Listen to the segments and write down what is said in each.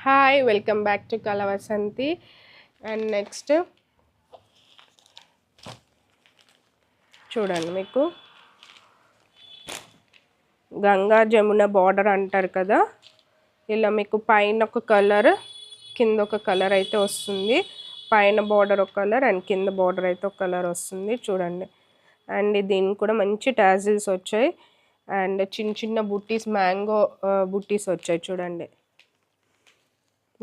Hi welcome back to Kalavasanthi. And next చూడండి, మీకు Ganga Jamuna border అంటారు కదా, ఇలా మీకు పైన ఒక కలర్ కింద ఒక కలర్ అయితే వస్తుంది. పైన బార్డర్ ఒక కలర్ అండ్ కింద బార్డర్ అయితే ఒక కలర్ వస్తుంది చూడండి. అండ్ దీనికి కూడా మంచి టాజిల్స్ వచ్చాయి అండ్ చిన్న చిన్న బుట్టీస్, మ్యాంగో బుట్టీస్ వచ్చాయి చూడండి.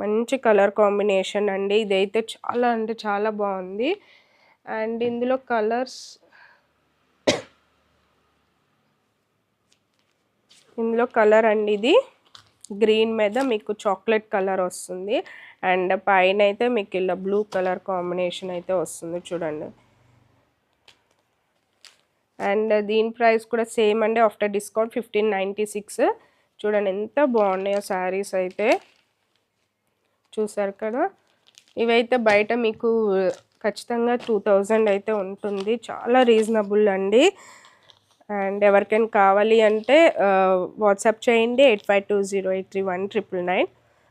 మంచి కలర్ కాంబినేషన్ అండి. ఇదైతే చాలా అంటే చాలా బాగుంది. అండ్ ఇందులో కలర్స్, ఇందులో కలర్ అండి ఇది గ్రీన్ మీద మీకు చాక్లెట్ కలర్ వస్తుంది అండ్ పైన అయితే మీకు ఇలా బ్లూ కలర్ కాంబినేషన్ అయితే వస్తుంది చూడండి. అండ్ దీని ప్రైస్ కూడా సేమ్ అండి, ఆఫ్టర్ డిస్కౌంట్ 1596. చూడండి ఎంత బాగున్నాయో శారీస్ అయితే, చూసారు కదా. ఇవైతే బయట మీకు ఖచ్చితంగా 2000 అయితే ఉంటుంది, చాలా రీజనబుల్ అండి. అండ్ ఎవరికైనా కావాలి అంటే వాట్సాప్ చేయండి 8520831999.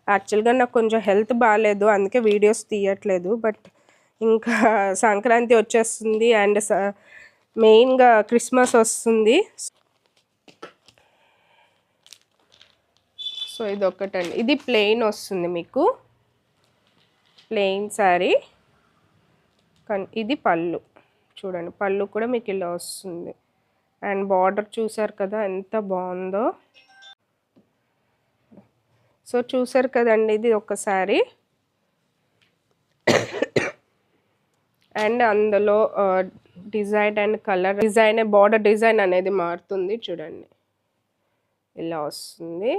యాక్చువల్గా నాకు కొంచెం హెల్త్ బాగాలేదు, అందుకే వీడియోస్ తీయట్లేదు. బట్ ఇంకా సంక్రాంతి వచ్చేస్తుంది అండ్ మెయిన్గా క్రిస్మస్ వస్తుంది. సో ఇది ఒకటండి, ఇది ప్లెయిన్ వస్తుంది మీకు, ప్లెయిన్ శారీ. ఇది పళ్ళు చూడండి, పళ్ళు కూడా మీకు ఇలా వస్తుంది. అండ్ బార్డర్ చూసారు కదా ఎంత బాగుందో. సో చూసారు కదండి, ఇది ఒక శారీ. అండ్ అందులో design and colour design, border design అనేది మారుతుంది చూడండి, ఇలా వస్తుంది.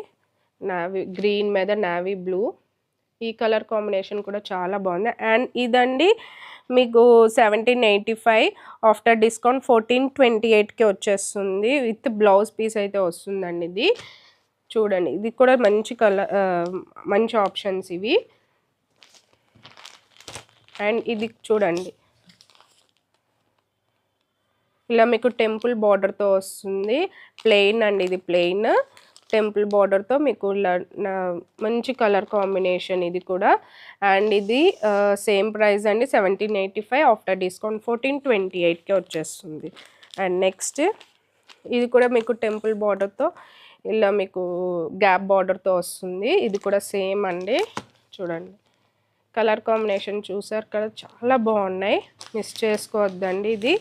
నావీ గ్రీన్ మీద నావీ బ్లూ, ఈ కలర్ కాంబినేషన్ కూడా చాలా బాగుంది. అండ్ ఇదండి మీకు 1785, ఆఫ్టర్ డిస్కౌంట్ 1428కి వచ్చేస్తుంది. విత్ బ్లౌజ్ పీస్ అయితే వస్తుందండి ఇది చూడండి. ఇది కూడా మంచి కలర్, మంచి ఆప్షన్స్ ఇవి. అండ్ ఇది చూడండి, ఇలా మీకు టెంపుల్ బార్డర్తో వస్తుంది. ప్లెయిన్ అండి, ఇది ప్లెయిన్ టెంపుల్ బార్డర్తో మీకు ఇలా మంచి కలర్ కాంబినేషన్ ఇది కూడా. అండ్ ఇది సేమ్ ప్రైస్ అండి 1785, ఆఫ్టర్ డిస్కౌంట్ 1428కి వచ్చేస్తుంది. అండ్ నెక్స్ట్ ఇది కూడా మీకు టెంపుల్ బార్డర్తో ఇలా మీకు గ్యాప్ బార్డర్తో వస్తుంది. ఇది కూడా సేమ్ అండి చూడండి. కలర్ కాంబినేషన్ చూసారు కదా, చాలా బాగున్నాయి, మిస్ చేసుకోవద్దండి. ఇది